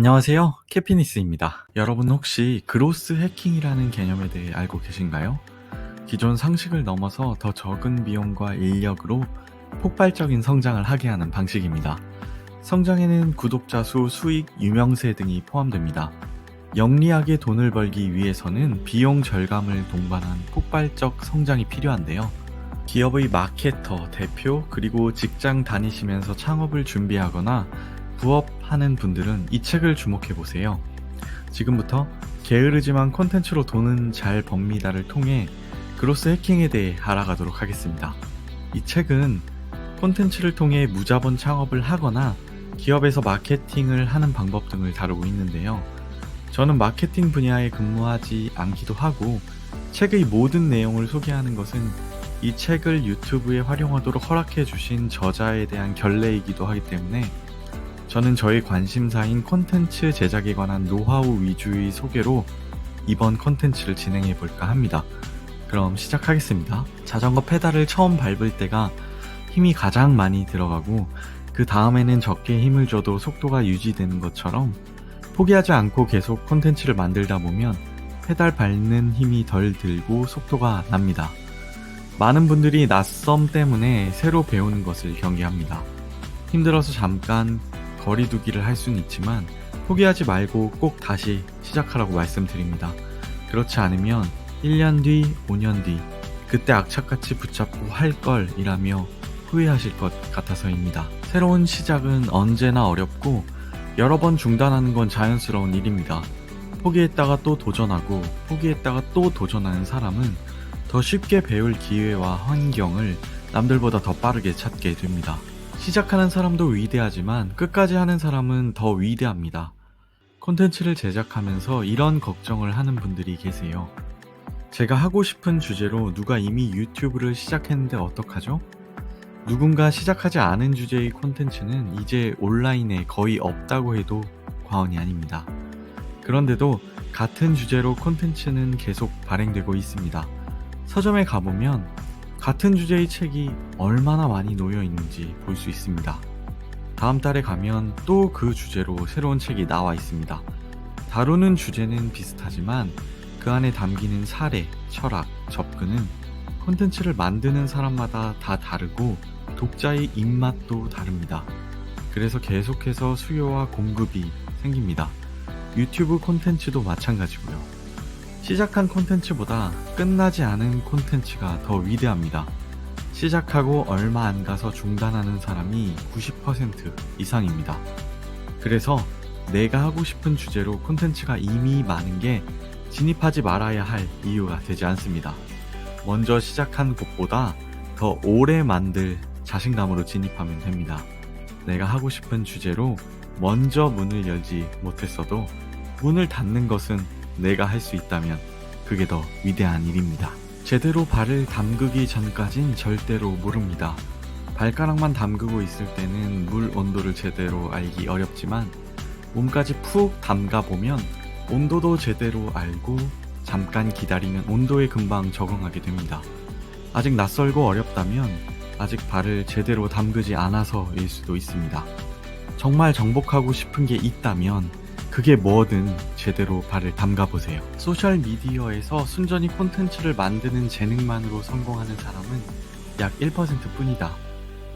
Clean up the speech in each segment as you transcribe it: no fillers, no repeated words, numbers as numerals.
안녕하세요. 캐피니스입니다. 여러분 혹시 그로스 해킹이라는 개념에 대해 알고 계신가요? 기존 상식을 넘어서 더 적은 비용과 인력으로 폭발적인 성장을 하게 하는 방식입니다. 성장에는 구독자 수, 수익, 유명세 등이 포함됩니다. 영리하게 돈을 벌기 위해서는 비용 절감을 동반한 폭발적 성장이 필요한데요. 기업의 마케터, 대표, 그리고 직장 다니시면서 창업을 준비하거나 부업하는 분들은 이 책을 주목해보세요. 지금부터 게으르지만 콘텐츠로 돈은 잘 법니다를 통해 그로스 해킹에 대해 알아가도록 하겠습니다. 이 책은 콘텐츠를 통해 무자본 창업을 하거나 기업에서 마케팅을 하는 방법 등을 다루고 있는데요. 저는 마케팅 분야에 근무하지 않기도 하고 책의 모든 내용을 소개하는 것은 이 책을 유튜브에 활용하도록 허락해 주신 저자에 대한 결례이기도 하기 때문에 저는 저의 관심사인 콘텐츠 제작에 관한 노하우 위주의 소개로 이번 콘텐츠를 진행해 볼까 합니다. 그럼 시작하겠습니다. 자전거 페달을 처음 밟을 때가 힘이 가장 많이 들어가고 그 다음에는 적게 힘을 줘도 속도가 유지되는 것처럼 포기하지 않고 계속 콘텐츠를 만들다 보면 페달 밟는 힘이 덜 들고 속도가 납니다. 많은 분들이 낯섦 때문에 새로 배우는 것을 경계합니다. 힘들어서 잠깐 거리두기를 할 수는 있지만 포기하지 말고 꼭 다시 시작하라고 말씀드립니다. 그렇지 않으면 1년 뒤, 5년 뒤 그때 악착같이 붙잡고 할 걸 이라며 후회하실 것 같아서입니다. 새로운 시작은 언제나 어렵고 여러 번 중단하는 건 자연스러운 일입니다. 포기했다가 또 도전하고 포기했다가 또 도전하는 사람은 더 쉽게 배울 기회와 환경을 남들보다 더 빠르게 찾게 됩니다. 시작하는 사람도 위대하지만 끝까지 하는 사람은 더 위대합니다. 콘텐츠를 제작하면서 이런 걱정을 하는 분들이 계세요. 제가 하고 싶은 주제로 누가 이미 유튜브를 시작했는데 어떡하죠? 누군가 시작하지 않은 주제의 콘텐츠는 이제 온라인에 거의 없다고 해도 과언이 아닙니다. 그런데도 같은 주제로 콘텐츠는 계속 발행되고 있습니다. 서점에 가보면 같은 주제의 책이 얼마나 많이 놓여 있는지 볼 수 있습니다. 다음 달에 가면 또 그 주제로 새로운 책이 나와 있습니다. 다루는 주제는 비슷하지만 그 안에 담기는 사례, 철학, 접근은 콘텐츠를 만드는 사람마다 다 다르고 독자의 입맛도 다릅니다. 그래서 계속해서 수요와 공급이 생깁니다. 유튜브 콘텐츠도 마찬가지고요. 시작한 콘텐츠보다 끝나지 않은 콘텐츠가 더 위대합니다. 시작하고 얼마 안 가서 중단하는 사람이 90% 이상입니다. 그래서 내가 하고 싶은 주제로 콘텐츠가 이미 많은 게 진입하지 말아야 할 이유가 되지 않습니다. 먼저 시작한 곳보다 더 오래 만들 자신감으로 진입하면 됩니다. 내가 하고 싶은 주제로 먼저 문을 열지 못했어도 문을 닫는 것은 내가 할 수 있다면 그게 더 위대한 일입니다. 제대로 발을 담그기 전까진 절대로 모릅니다. 발가락만 담그고 있을 때는 물 온도를 제대로 알기 어렵지만 몸까지 푹 담가보면 온도도 제대로 알고 잠깐 기다리면 온도에 금방 적응하게 됩니다. 아직 낯설고 어렵다면 아직 발을 제대로 담그지 않아서일 수도 있습니다. 정말 정복하고 싶은 게 있다면 그게 뭐든 제대로 발을 담가보세요. 소셜미디어에서 순전히 콘텐츠를 만드는 재능만으로 성공하는 사람은 약 1% 뿐이다.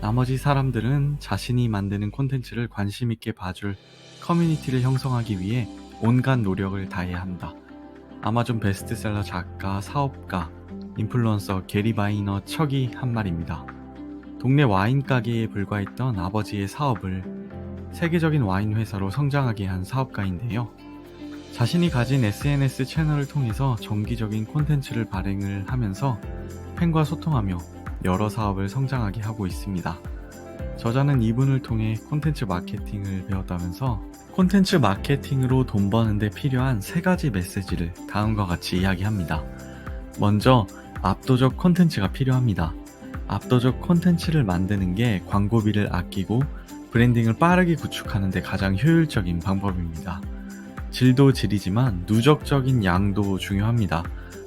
나머지 사람들은 자신이 만드는 콘텐츠를 관심있게 봐줄 커뮤니티를 형성하기 위해 온갖 노력을 다해야 한다. 아마존 베스트셀러 작가, 사업가, 인플루언서 게리 바이너 척이 한 말입니다. 동네 와인 가게에 불과했던 아버지의 사업을 세계적인 와인 회사로 성장하게 한 사업가인데요. 자신이 가진 SNS 채널을 통해서 정기적인 콘텐츠를 발행을 하면서 팬과 소통하며 여러 사업을 성장하게 하고 있습니다. 저자는 이분을 통해 콘텐츠 마케팅을 배웠다면서 콘텐츠 마케팅으로 돈 버는데 필요한 3가지 메시지를 다음과 같이 이야기합니다. 먼저 압도적 콘텐츠가 필요합니다. 압도적 콘텐츠를 만드는 게 광고비를 아끼고 브랜딩을 빠르게 구축하는 데 가장 효율적인 방법입니다. 질도 질이지만 누적적인 양도 중요합니다.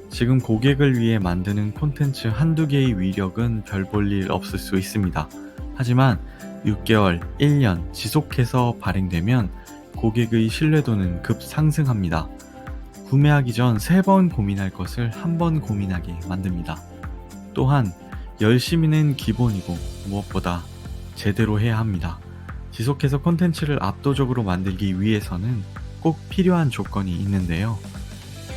지금 고객을 위해 만드는 콘텐츠 한두 개의 위력은 별 볼 일 없을 수 있습니다. 하지만 6개월, 1년 지속해서 발행되면 고객의 신뢰도는 급상승합니다. 구매하기 전 3번 고민할 것을 1번 고민하게 만듭니다. 또한 열심히는 기본이고 무엇보다 제대로 해야 합니다. 지속해서 콘텐츠를 압도적으로 만들기 위해서는 꼭 필요한 조건이 있는데요.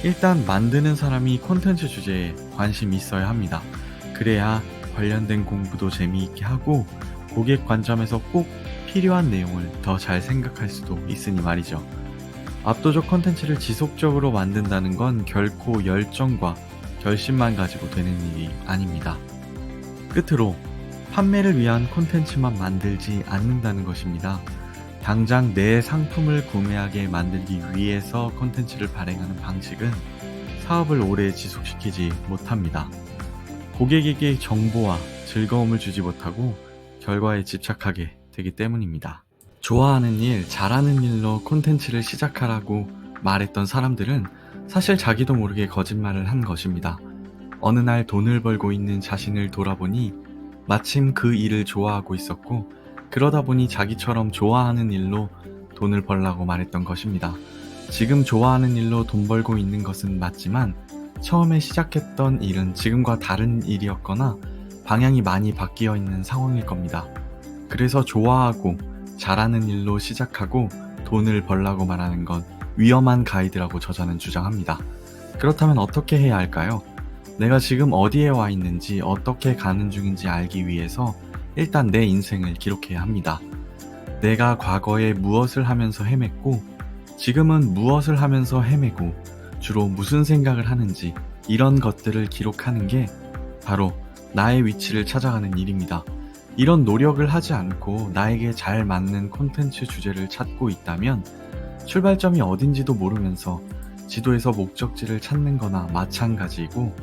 일단 만드는 사람이 콘텐츠 주제에 관심이 있어야 합니다. 그래야 관련된 공부도 재미있게 하고 고객 관점에서 꼭 필요한 내용을 더 잘 생각할 수도 있으니 말이죠. 압도적 콘텐츠를 지속적으로 만든다는 건 결코 열정과 결심만 가지고 되는 일이 아닙니다. 끝으로 판매를 위한 콘텐츠만 만들지 않는다는 것입니다. 당장 내 상품을 구매하게 만들기 위해서 콘텐츠를 발행하는 방식은 사업을 오래 지속시키지 못합니다. 고객에게 정보와 즐거움을 주지 못하고 결과에 집착하게 되기 때문입니다. 좋아하는 일, 잘하는 일로 콘텐츠를 시작하라고 말했던 사람들은 사실 자기도 모르게 거짓말을 한 것입니다. 어느 날 돈을 벌고 있는 자신을 돌아보니 마침 그 일을 좋아하고 있었고 그러다 보니 자기처럼 좋아하는 일로 돈을 벌라고 말했던 것입니다. 지금 좋아하는 일로 돈 벌고 있는 것은 맞지만 처음에 시작했던 일은 지금과 다른 일이었거나 방향이 많이 바뀌어 있는 상황일 겁니다. 그래서 좋아하고 잘하는 일로 시작하고 돈을 벌라고 말하는 건 위험한 가이드라고 저자는 주장합니다. 그렇다면 어떻게 해야 할까요? 내가 지금 어디에 와 있는지 어떻게 가는 중인지 알기 위해서 일단 내 인생을 기록해야 합니다. 내가 과거에 무엇을 하면서 헤맸고 지금은 무엇을 하면서 헤매고 주로 무슨 생각을 하는지 이런 것들을 기록하는 게 바로 나의 위치를 찾아가는 일입니다. 이런 노력을 하지 않고 나에게 잘 맞는 콘텐츠 주제를 찾고 있다면 출발점이 어딘지도 모르면서 지도에서 목적지를 찾는 거나 마찬가지이고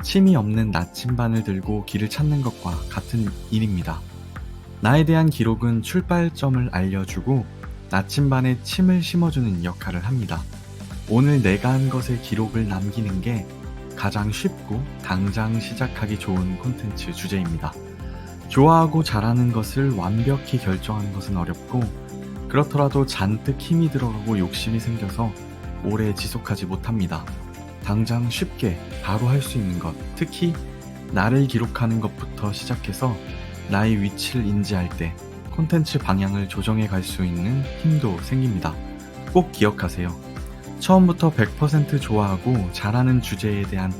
침이 없는 나침반을 들고 길을 찾는 것과 같은 일입니다. 나에 대한 기록은 출발점을 알려주고 나침반에 침을 심어주는 역할을 합니다. 오늘 내가 한 것의 기록을 남기는 게 가장 쉽고 당장 시작하기 좋은 콘텐츠 주제입니다. 좋아하고 잘하는 것을 완벽히 결정하는 것은 어렵고 그렇더라도 잔뜩 힘이 들어가고 욕심이 생겨서 오래 지속하지 못합니다. 당장 쉽게 바로 할 수 있는 것, 특히 나를 기록하는 것부터 시작해서 나의 위치를 인지할 때 콘텐츠 방향을 조정해 갈 수 있는 힘도 생깁니다. 꼭 기억하세요. 처음부터 100% 좋아하고 잘하는 주제에 대한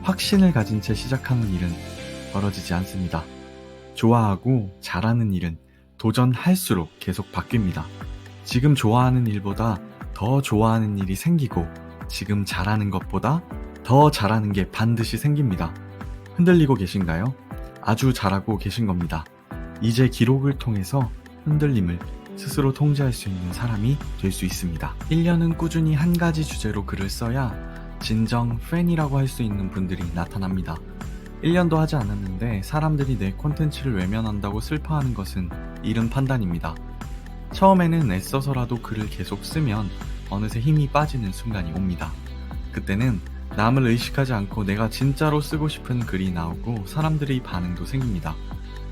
확신을 가진 채 시작하는 일은 벌어지지 않습니다. 좋아하고 잘하는 일은 도전할수록 계속 바뀝니다. 지금 좋아하는 일보다 더 좋아하는 일이 생기고 지금 잘하는 것보다 더 잘하는 게 반드시 생깁니다. 흔들리고 계신가요? 아주 잘하고 계신 겁니다. 이제 기록을 통해서 흔들림을 스스로 통제할 수 있는 사람이 될 수 있습니다. 1년은 꾸준히 한 가지 주제로 글을 써야 진정 팬이라고 할 수 있는 분들이 나타납니다. 1년도 하지 않았는데 사람들이 내 콘텐츠를 외면한다고 슬퍼하는 것은 이른 판단입니다. 처음에는 애써서라도 글을 계속 쓰면 어느새 힘이 빠지는 순간이 옵니다. 그때는 남을 의식하지 않고 내가 진짜로 쓰고 싶은 글이 나오고 사람들의 반응도 생깁니다.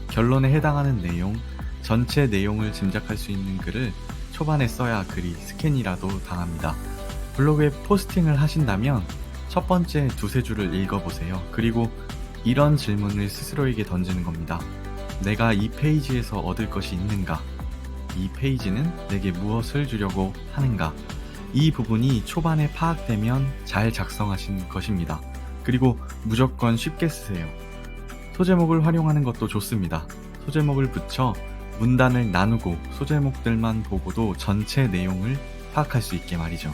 결론에 해당하는 내용, 전체 내용을 짐작할 수 있는 글을 초반에 써야 글이 스캔이라도 당합니다. 블로그에 포스팅을 하신다면 첫 번째 2-3줄을 읽어보세요. 그리고 이런 질문을 스스로에게 던지는 겁니다. 내가 이 페이지에서 얻을 것이 있는가? 이 페이지는 내게 무엇을 주려고 하는가? 이 부분이 초반에 파악되면 잘 작성하신 것입니다. 그리고 무조건 쉽게 쓰세요. 소제목을 활용하는 것도 좋습니다. 소제목을 붙여 문단을 나누고 소제목들만 보고도 전체 내용을 파악할 수 있게 말이죠.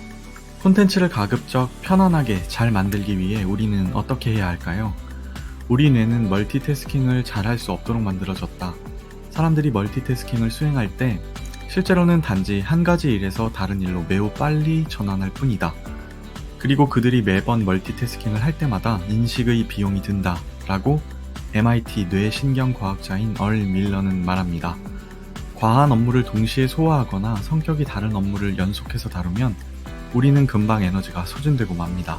콘텐츠를 가급적 편안하게 잘 만들기 위해 우리는 어떻게 해야 할까요? 우리 뇌는 멀티태스킹을 잘 할 수 없도록 만들어졌다. 사람들이 멀티태스킹을 수행할 때 실제로는 단지 한 가지 일에서 다른 일로 매우 빨리 전환할 뿐이다. 그리고 그들이 매번 멀티태스킹을 할 때마다 인식의 비용이 든다 라고 MIT 뇌신경과학자인 얼 밀러는 말합니다. 과한 업무를 동시에 소화하거나 성격이 다른 업무를 연속해서 다루면 우리는 금방 에너지가 소진되고 맙니다.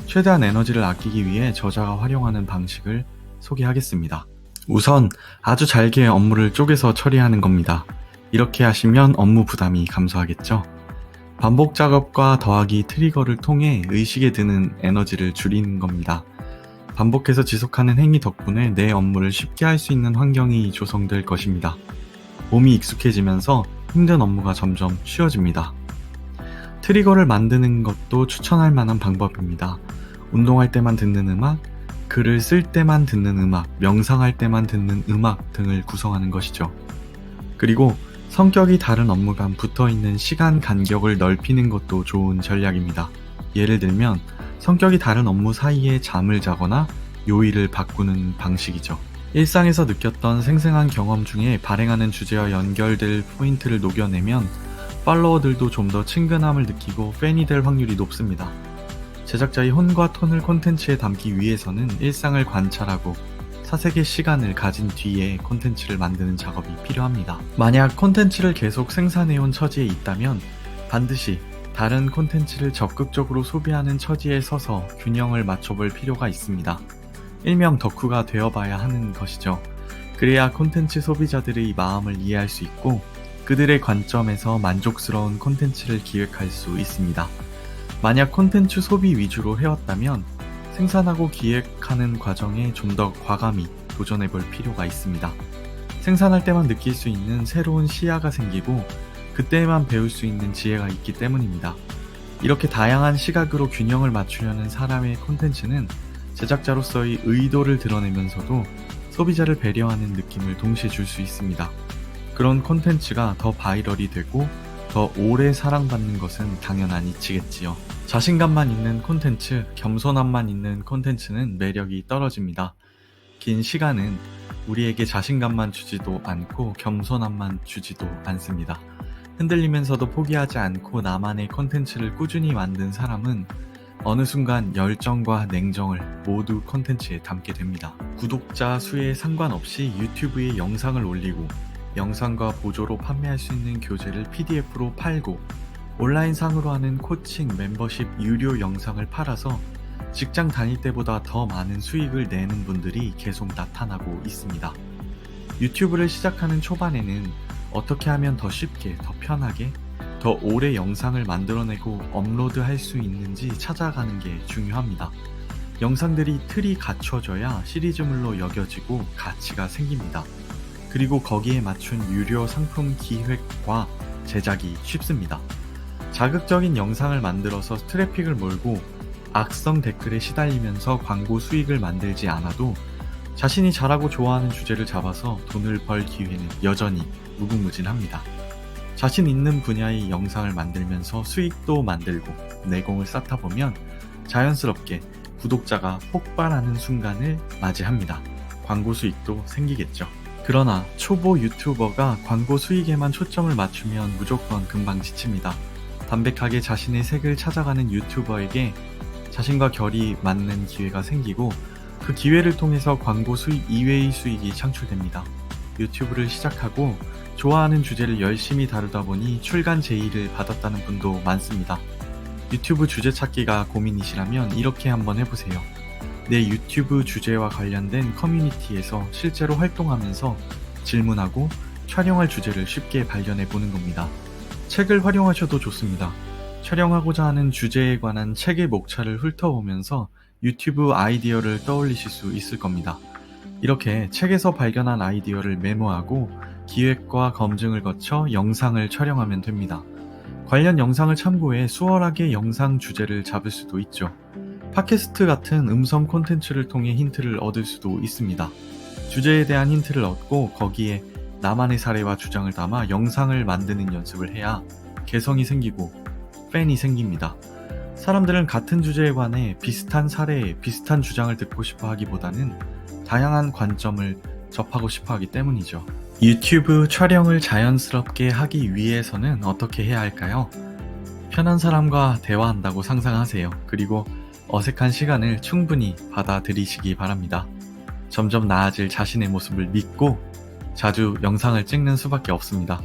최대한 에너지를 아끼기 위해 저자가 활용하는 방식을 소개하겠습니다. 우선 아주 잘게 업무를 쪼개서 처리하는 겁니다. 이렇게 하시면 업무 부담이 감소하겠죠? 반복 작업과 더하기 트리거를 통해 의식에 드는 에너지를 줄이는 겁니다. 반복해서 지속하는 행위 덕분에 내 업무를 쉽게 할 수 있는 환경이 조성될 것입니다. 몸이 익숙해지면서 힘든 업무가 점점 쉬워집니다. 트리거를 만드는 것도 추천할 만한 방법입니다. 운동할 때만 듣는 음악, 글을 쓸 때만 듣는 음악, 명상할 때만 듣는 음악 등을 구성하는 것이죠. 그리고 성격이 다른 업무가 붙어 있는 시간 간격을 넓히는 것도 좋은 전략입니다. 예를 들면 성격이 다른 업무 사이에 잠을 자거나 요일을 바꾸는 방식이죠. 일상에서 느꼈던 생생한 경험 중에 발행하는 주제와 연결될 포인트를 녹여내면 팔로워들도 좀 더 친근함을 느끼고 팬이 될 확률이 높습니다. 제작자의 혼과 톤을 콘텐츠에 담기 위해서는 일상을 관찰하고 사색의 시간을 가진 뒤에 콘텐츠를 만드는 작업이 필요합니다. 만약 콘텐츠를 계속 생산해온 처지에 있다면 반드시 다른 콘텐츠를 적극적으로 소비하는 처지에 서서 균형을 맞춰볼 필요가 있습니다. 일명 덕후가 되어봐야 하는 것이죠. 그래야 콘텐츠 소비자들의 마음을 이해할 수 있고 그들의 관점에서 만족스러운 콘텐츠를 기획할 수 있습니다. 만약 콘텐츠 소비 위주로 해왔다면 생산하고 기획하는 과정에 좀 더 과감히 도전해볼 필요가 있습니다. 생산할 때만 느낄 수 있는 새로운 시야가 생기고 그때만 배울 수 있는 지혜가 있기 때문입니다. 이렇게 다양한 시각으로 균형을 맞추려는 사람의 콘텐츠는 제작자로서의 의도를 드러내면서도 소비자를 배려하는 느낌을 동시에 줄 수 있습니다. 그런 콘텐츠가 더 바이럴이 되고 더 오래 사랑받는 것은 당연한 이치겠지요. 자신감만 있는 콘텐츠, 겸손함만 있는 콘텐츠는 매력이 떨어집니다. 긴 시간은 우리에게 자신감만 주지도 않고 겸손함만 주지도 않습니다. 흔들리면서도 포기하지 않고 나만의 콘텐츠를 꾸준히 만든 사람은 어느 순간 열정과 냉정을 모두 콘텐츠에 담게 됩니다. 구독자 수에 상관없이 유튜브에 영상을 올리고 영상과 보조로 판매할 수 있는 교재를 PDF로 팔고 온라인상으로 하는 코칭, 멤버십, 유료 영상을 팔아서 직장 다닐 때보다 더 많은 수익을 내는 분들이 계속 나타나고 있습니다. 유튜브를 시작하는 초반에는 어떻게 하면 더 쉽게, 더 편하게, 더 오래 영상을 만들어내고 업로드할 수 있는지 찾아가는 게 중요합니다. 영상들이 틀이 갖춰져야 시리즈물로 여겨지고 가치가 생깁니다. 그리고 거기에 맞춘 유료 상품 기획과 제작이 쉽습니다. 자극적인 영상을 만들어서 트래픽을 몰고 악성 댓글에 시달리면서 광고 수익을 만들지 않아도 자신이 잘하고 좋아하는 주제를 잡아서 돈을 벌 기회는 여전히 무궁무진합니다. 자신 있는 분야의 영상을 만들면서 수익도 만들고 내공을 쌓다 보면 자연스럽게 구독자가 폭발하는 순간을 맞이합니다. 광고 수익도 생기겠죠. 그러나 초보 유튜버가 광고 수익에만 초점을 맞추면 무조건 금방 지칩니다. 담백하게 자신의 색을 찾아가는 유튜버에게 자신과 결이 맞는 기회가 생기고 그 기회를 통해서 광고 수익 이외의 수익이 창출됩니다. 유튜브를 시작하고 좋아하는 주제를 열심히 다루다 보니 출간 제의를 받았다는 분도 많습니다. 유튜브 주제 찾기가 고민이시라면 이렇게 한번 해보세요. 내 유튜브 주제와 관련된 커뮤니티에서 실제로 활동하면서 질문하고 촬영할 주제를 쉽게 발견해 보는 겁니다. 책을 활용하셔도 좋습니다. 촬영하고자 하는 주제에 관한 책의 목차를 훑어보면서 유튜브 아이디어를 떠올리실 수 있을 겁니다. 이렇게 책에서 발견한 아이디어를 메모하고 기획과 검증을 거쳐 영상을 촬영하면 됩니다. 관련 영상을 참고해 수월하게 영상 주제를 잡을 수도 있죠. 팟캐스트 같은 음성 콘텐츠를 통해 힌트를 얻을 수도 있습니다. 주제에 대한 힌트를 얻고 거기에 나만의 사례와 주장을 담아 영상을 만드는 연습을 해야 개성이 생기고 팬이 생깁니다. 사람들은 같은 주제에 관해 비슷한 사례, 비슷한 주장을 듣고 싶어 하기보다는 다양한 관점을 접하고 싶어 하기 때문이죠. 유튜브 촬영을 자연스럽게 하기 위해서는 어떻게 해야 할까요? 편한 사람과 대화한다고 상상하세요. 그리고 어색한 시간을 충분히 받아들이시기 바랍니다. 점점 나아질 자신의 모습을 믿고 자주 영상을 찍는 수밖에 없습니다.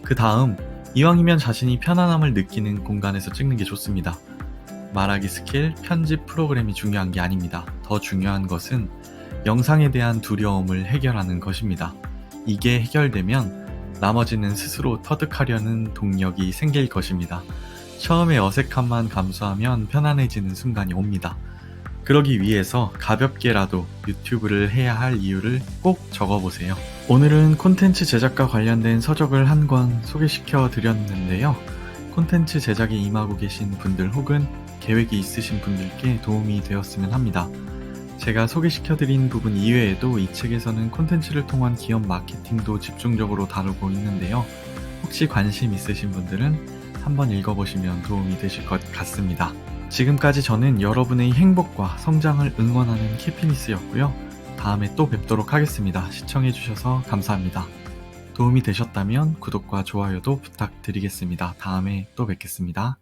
그 다음 이왕이면 자신이 편안함을 느끼는 공간에서 찍는 게 좋습니다. 말하기 스킬, 편집 프로그램이 중요한 게 아닙니다. 더 중요한 것은 영상에 대한 두려움을 해결하는 것입니다. 이게 해결되면 나머지는 스스로 터득하려는 동력이 생길 것입니다. 처음에 어색함만 감수하면 편안해지는 순간이 옵니다. 그러기 위해서 가볍게라도 유튜브를 해야 할 이유를 꼭 적어보세요. 오늘은 콘텐츠 제작과 관련된 서적을 한 권 소개시켜 드렸는데요. 콘텐츠 제작에 임하고 계신 분들 혹은 계획이 있으신 분들께 도움이 되었으면 합니다. 제가 소개시켜드린 부분 이외에도 이 책에서는 콘텐츠를 통한 기업 마케팅도 집중적으로 다루고 있는데요. 혹시 관심 있으신 분들은 한번 읽어보시면 도움이 되실 것 같습니다. 지금까지 저는 여러분의 행복과 성장을 응원하는 캐피니스였고요. 다음에 또 뵙도록 하겠습니다. 시청해주셔서 감사합니다. 도움이 되셨다면 구독과 좋아요도 부탁드리겠습니다. 다음에 또 뵙겠습니다.